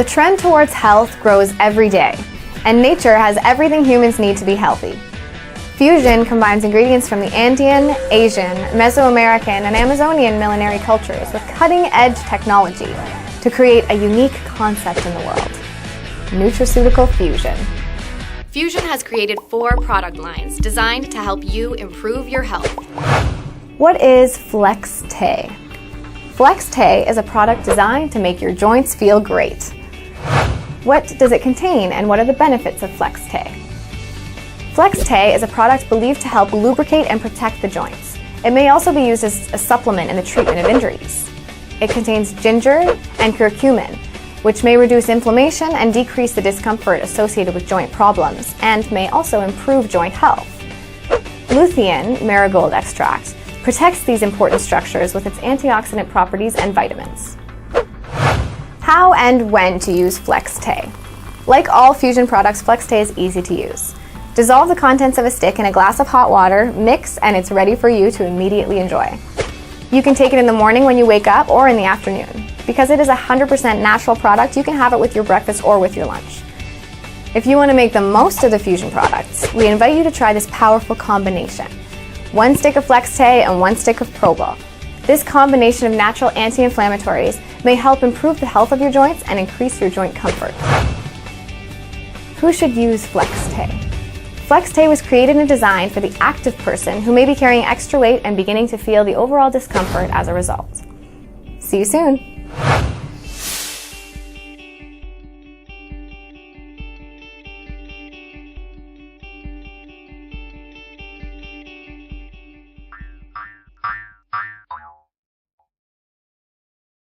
The trend towards health grows every day, and nature has everything humans need to be healthy. Fusion combines ingredients from the Andean, Asian, Mesoamerican, and Amazonian millenary cultures with cutting-edge technology to create a unique concept in the world: nutraceutical fusion. Fusion has created 4 product lines designed to help you improve your health. What is FlexTay? FlexTay is a product designed to make your joints feel great. What does it contain, and what are the benefits of FlexTay? FlexTay is a product believed to help lubricate and protect the joints. It may also be used as a supplement in the treatment of injuries. It contains ginger and curcumin, which may reduce inflammation and decrease the discomfort associated with joint problems, and may also improve joint health. Lutein marigold extract protects these important structures with its antioxidant properties and vitamins. How and when to use FlexTay? Like all Fusion products, FlexTay is easy to use. Dissolve the contents of a stick in a glass of hot water, mix, and it's ready for you to immediately enjoy. You can take it in the morning when you wake up or in the afternoon. Because it is a 100% natural product, you can have it with your breakfast or with your lunch. If you want to make the most of the Fusion products, we invite you to try this powerful combination: 1 stick of FlexTay and 1 stick of ProBulk. This combination of natural anti-inflammatories may help improve the health of your joints and increase your joint comfort. Who should use FlexTay? FlexTay was created and designed for the active person who may be carrying extra weight and beginning to feel the overall discomfort as a result. See you soon!